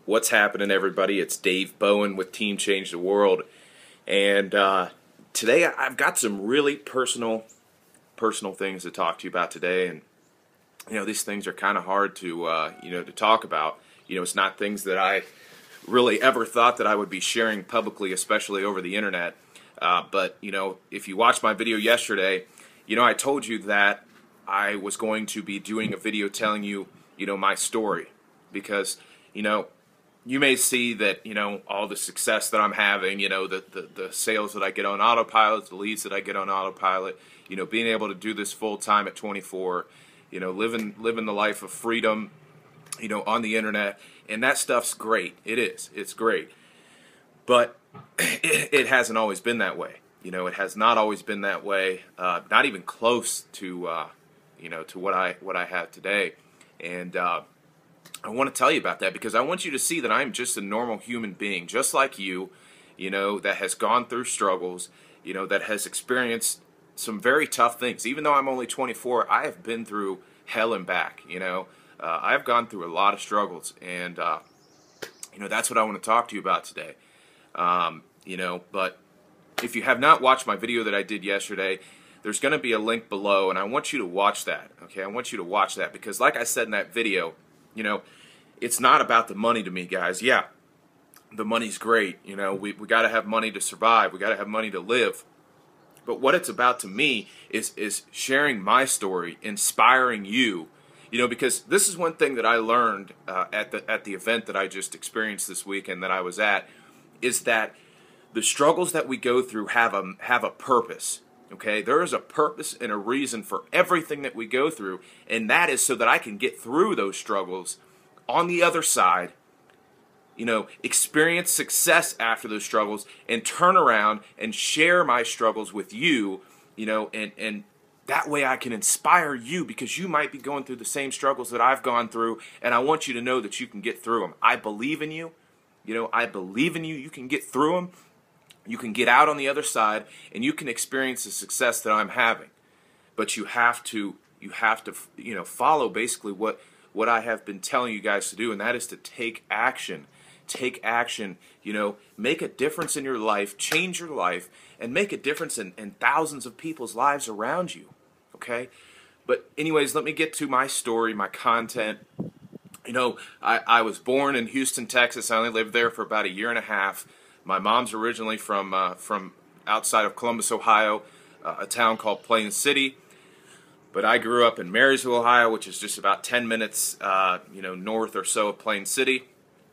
What's happening, everybody? It's Dave Bowen with Team Change the World, and today I've got some really personal things to talk to you about today. And these things are kind of hard to to talk about. It's not things that I really ever thought that I would be sharing publicly, especially over the internet. But if you watched my video yesterday, I told you that I was going to be doing a video telling you, my story, because you may see that, all the success that I'm having, the sales that I get on autopilot, the leads that I get on autopilot, being able to do this full time at 24, living the life of freedom, on the internet, and that stuff's great. It is. It's great. But it hasn't always been that way. It has not always been that way, not even close to, to what I have today. And I want to tell you about that because I want you to see that I'm just a normal human being, just like you, that has gone through struggles, that has experienced some very tough things. Even though I'm only 24, I have been through hell and back, I've gone through a lot of struggles, and, that's what I want to talk to you about today. But if you have not watched my video that I did yesterday, there's going to be a link below, and I want you to watch that, okay? I want you to watch that because, like I said in that video, it's not about the money to me, guys. Yeah, the money's great. We got to have money to survive. We got to have money to live. But what it's about to me is sharing my story, inspiring you. Because this is one thing that I learned at the event that I just experienced this weekend that I was at, is that the struggles that we go through have a purpose. Okay, there is a purpose and a reason for everything that we go through, and that is so that I can get through those struggles on the other side, experience success after those struggles, and turn around and share my struggles with you, and that way I can inspire you, because you might be going through the same struggles that I've gone through, and I want you to know that you can get through them. I believe in you. I believe in you. You can get through them. You can get out on the other side, and you can experience the success that I'm having. But you have to follow basically what I have been telling you guys to do, and that is to take action. Take action, make a difference in your life, change your life, and make a difference in thousands of people's lives around you, okay? But anyways, let me get to my story, my content. I was born in Houston, Texas. I only lived there for about a year and a half. My mom's originally from outside of Columbus, Ohio, a town called Plain City. But I grew up in Marysville, Ohio, which is just about 10 minutes, north or so of Plain City.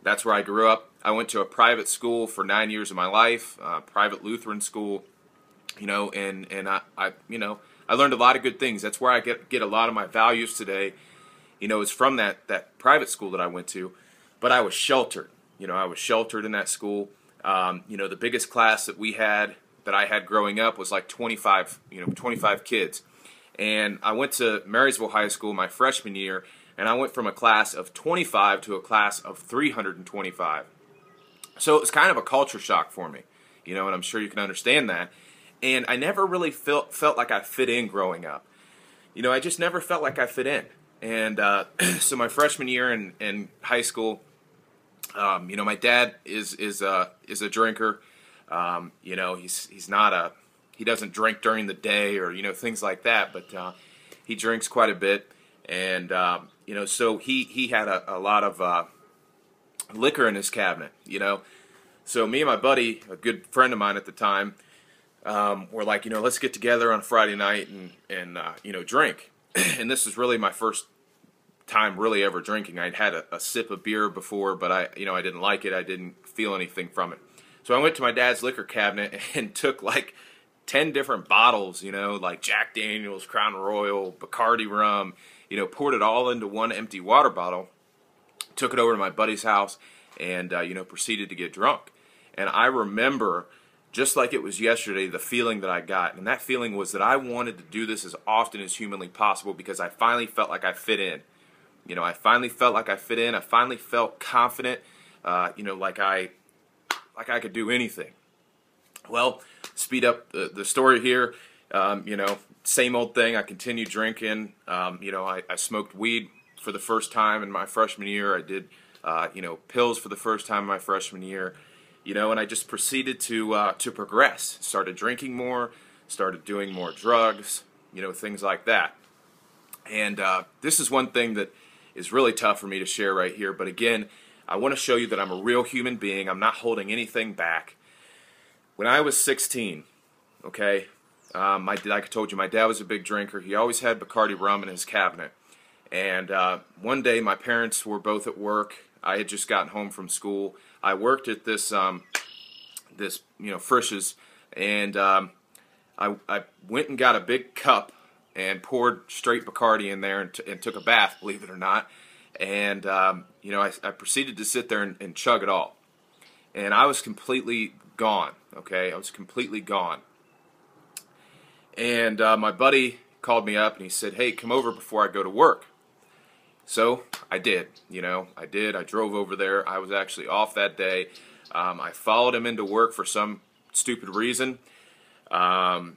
That's where I grew up. I went to a private school for 9 years of my life, private Lutheran school, and I learned a lot of good things. That's where I get a lot of my values today. It's from that private school that I went to, but I was sheltered. I was sheltered in that school. The biggest class that I had growing up was like 25 kids. And I went to Marysville High School my freshman year, and I went from a class of 25 to a class of 325. So it was kind of a culture shock for me, and I'm sure you can understand that. And I never really felt like I fit in growing up. I just never felt like I fit in. And so my freshman year in high school, my dad is a drinker. He doesn't drink during the day or things like that, but he drinks quite a bit, and so he had a lot of liquor in his cabinet. So me and my buddy, a good friend of mine at the time, were like, let's get together on a Friday night and drink. And this is really my first time really ever drinking. I'd had a sip of beer before, but I didn't like it. I didn't feel anything from it. So I went to my dad's liquor cabinet and took like 10 different bottles, like Jack Daniels, Crown Royal, Bacardi rum, poured it all into one empty water bottle, took it over to my buddy's house, and, proceeded to get drunk. And I remember, just like it was yesterday, the feeling that I got. And that feeling was that I wanted to do this as often as humanly possible because I finally felt like I fit in. I finally felt like I fit in. I finally felt confident, like I could do anything. Well, speed up the story here. Same old thing. I continued drinking. I smoked weed for the first time in my freshman year. I did pills for the first time my freshman year, and I just proceeded to progress. Started drinking more, started doing more drugs, things like that. And this is one thing that is really tough for me to share right here. But again, I want to show you that I'm a real human being. I'm not holding anything back. When I was 16, okay, like I told you, my dad was a big drinker. He always had Bacardi rum in his cabinet. And one day, my parents were both at work. I had just gotten home from school. I worked at this Frisch's, and I went and got a big cup and poured straight Bacardi in there and took a bath, believe it or not. And I proceeded to sit there and chug it all. And I was completely gone. Okay, I was completely gone. And my buddy called me up and he said, "Hey, come over before I go to work." So I did. I did. I drove over there. I was actually off that day. I followed him into work for some stupid reason. And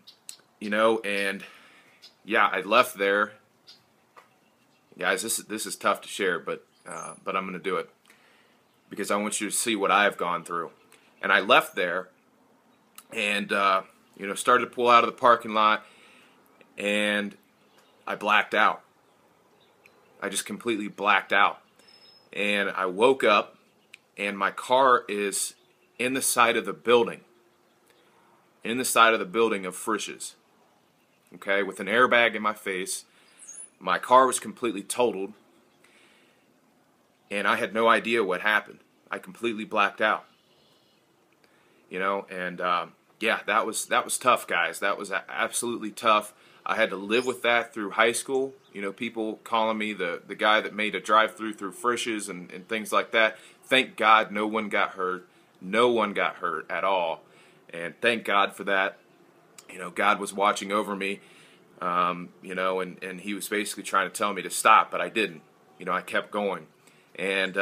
yeah, I left there. Guys, this is tough to share, but I'm going to do it because I want you to see what I've gone through. And I left there and started to pull out of the parking lot, and I blacked out. I just completely blacked out. And I woke up, and my car is in the side of the building. In the side of the building of Frisch's. Okay, with an airbag in my face. My car was completely totaled. And I had no idea what happened. I completely blacked out. Yeah, that was tough, guys. That was absolutely tough. I had to live with that through high school. People calling me the guy that made a drive-through through Frisch's and things like that. Thank God no one got hurt. No one got hurt at all. And thank God for that. God was watching over me. And he was basically trying to tell me to stop, but I didn't. I kept going. And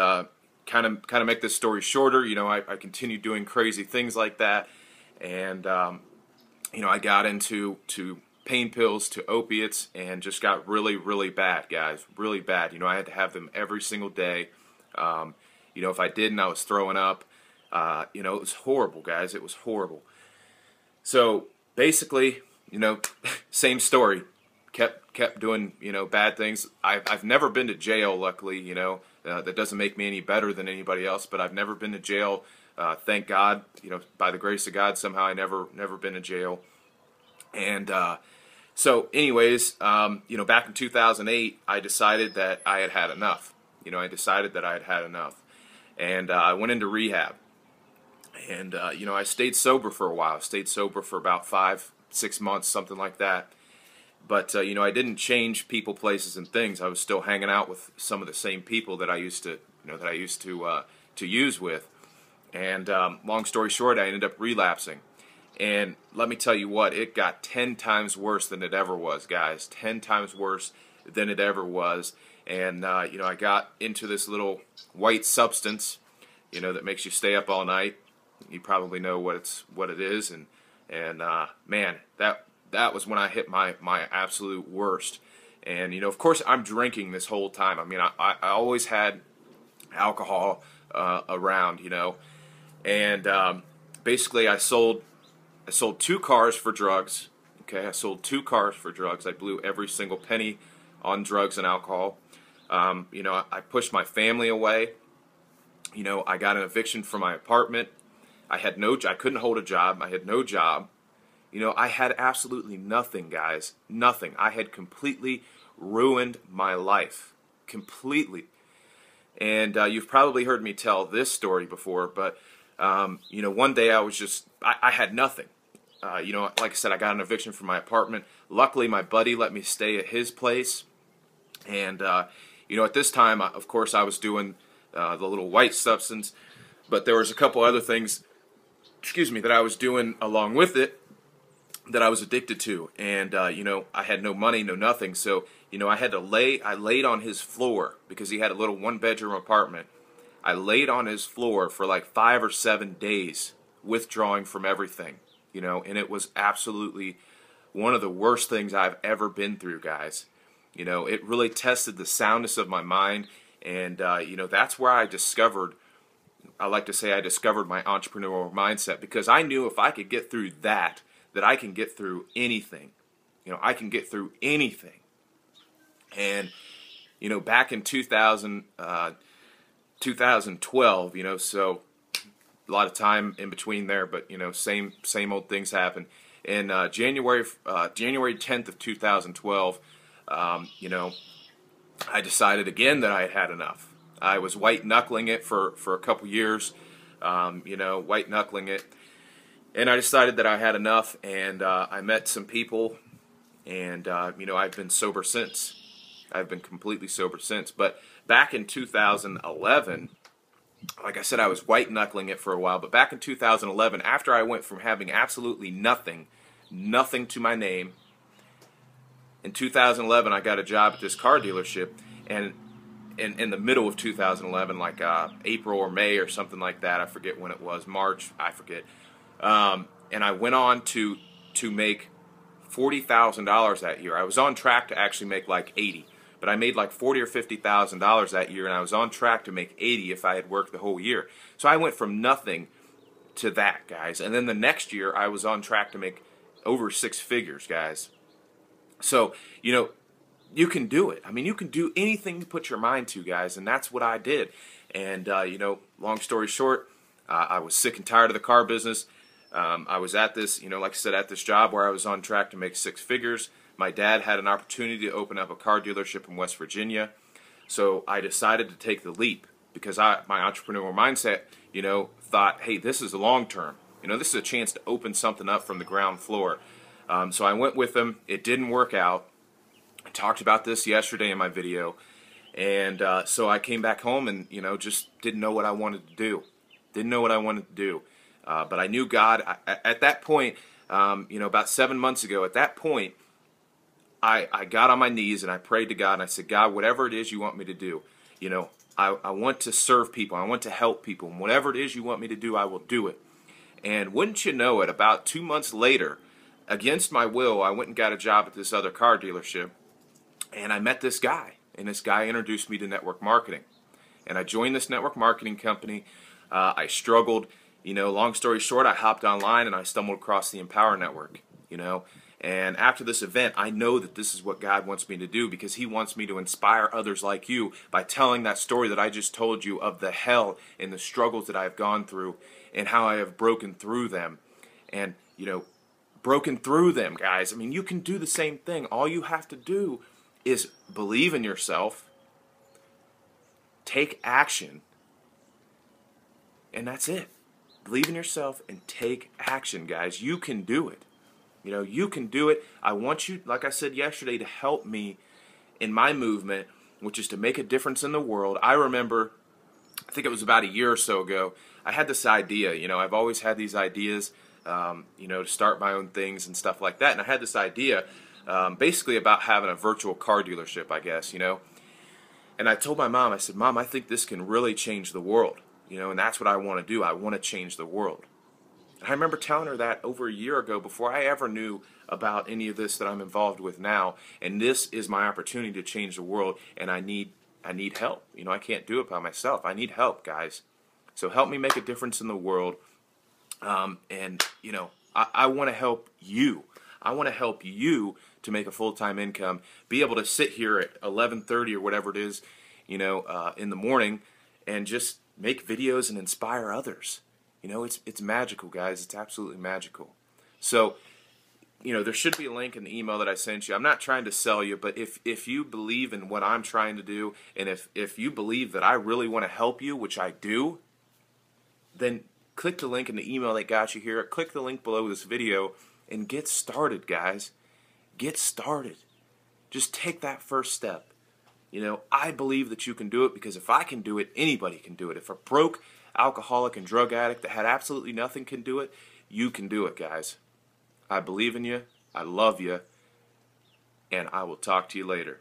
kind of make this story shorter, I continued doing crazy things like that. And I got into pain pills, to opiates, and just got really, really bad, guys. Really bad. I had to have them every single day. If I didn't, I was throwing up. It was horrible, guys. It was horrible. So basically, same story. Kept doing, bad things. I've never been to jail, luckily. That doesn't make me any better than anybody else, but I've never been to jail. Thank God, by the grace of God, somehow I never been to jail. And so, anyways, back in 2008, I decided that I had had enough. I decided that I had had enough, and I went into rehab. And I stayed sober for a while. I stayed sober for about 5-6 months, something like that. But I didn't change people, places, and things. I was still hanging out with some of the same people that I used to, to use with. And long story short, I ended up relapsing. And let me tell you what, it got 10 times worse than it ever was, guys. 10 times worse than it ever was. And I got into this little white substance, that makes you stay up all night. You probably know what it is. And man, that was when I hit my absolute worst. And of course, I'm drinking this whole time. I mean, I always had alcohol around, and basically I sold 2 cars for drugs. Okay, I sold 2 cars for drugs. I blew every single penny on drugs and alcohol. I pushed my family away. I got an eviction from my apartment. I couldn't hold a job. I had no job. I had absolutely nothing, guys. Nothing. I had completely ruined my life. Completely. And you've probably heard me tell this story before, but, one day I had nothing. Like I said, I got an eviction from my apartment. Luckily, my buddy let me stay at his place. And, at this time, of course, I was doing the little white substance, but there was a couple other things, that I was doing along with it, that I was addicted to. And I had no money, no nothing, so I laid on his floor because he had a little 1-bedroom apartment. I laid on his floor for like 5 or 7 days, withdrawing from everything, and it was absolutely one of the worst things I've ever been through, guys. It really tested the soundness of my mind, And that's where I discovered, I like to say I discovered my entrepreneurial mindset, because I knew if I could get through that I can get through anything. I can get through anything. And back in 2012, so a lot of time in between there, but same old things happen. In January 10th of 2012, I decided again that I had had enough. I was white knuckling it for a couple years, white knuckling it, and I decided that I had enough. And I met some people, and I've been sober since. I've been completely sober since. But back in 2011, like I said, I was white knuckling it for a while. But back in 2011, after I went from having absolutely nothing to my name, in 2011 I got a job at this car dealership, and in the middle of 2011, like April or May or something like that, I forget when it was, March, I forget. And I went on to make $40,000 that year. I was on track to actually make like 80, but I made like $40,000 or $50,000 that year, and I was on track to make 80 if I had worked the whole year. So I went from nothing to that, guys. And then the next year I was on track to make over 6 figures, guys. So, you can do it. I mean, you can do anything you put your mind to, guys, and that's what I did. And, long story short, I was sick and tired of the car business. I was at this, like I said, at this job where I was on track to make 6 figures. My dad had an opportunity to open up a car dealership in West Virginia, so I decided to take the leap, because my entrepreneurial mindset, thought, hey, this is the long term. This is a chance to open something up from the ground floor. So I went with them. It didn't work out. I talked about this yesterday in my video, and so I came back home and just didn't know what I wanted to do. But I knew God. At that point, about 7 months ago, at that point, I got on my knees and I prayed to God, and I said, God, whatever it is you want me to do, I want to serve people. I want to help people. And whatever it is you want me to do, I will do it. And wouldn't you know it, about 2 months later, against my will, I went and got a job at this other car dealership, and I met this guy, and this guy introduced me to network marketing. And I joined this network marketing company. I struggled. Long story short, I hopped online and I stumbled across the Empower Network, And after this event, I know that this is what God wants me to do, because He wants me to inspire others like you by telling that story that I just told you of the hell and the struggles that I have gone through and how I have broken through them. And, broken through them, guys. I mean, you can do the same thing. All you have to do is believe in yourself, take action, and that's it. Believe in yourself and take action, guys. You can do it. You can do it. I want you, like I said yesterday, to help me in my movement, which is to make a difference in the world. I remember, I think it was about a year or so ago, I had this idea. I've always had these ideas, to start my own things and stuff like that. And I had this idea, basically about having a virtual car dealership, I guess, And I told my mom, I said, Mom, I think this can really change the world. And that's what I want to do. I want to change the world. And I remember telling her that over a year ago, before I ever knew about any of this that I'm involved with now. And this is my opportunity to change the world, and I need help. I can't do it by myself. I need help, guys. So help me make a difference in the world. I want to help you. I want to help you to make a full-time income, be able to sit here at 11:30 or whatever it is, in the morning, and just make videos and inspire others. It's magical, guys. It's absolutely magical. So, there should be a link in the email that I sent you. I'm not trying to sell you, but if you believe in what I'm trying to do, and if you believe that I really want to help you, which I do, then click the link in the email that got you here. Click the link below this video and get started, guys. Get started. Just take that first step. I believe that you can do it, because if I can do it, anybody can do it. If a broke alcoholic and drug addict that had absolutely nothing can do it, you can do it, guys. I believe in you. I love you. And I will talk to you later.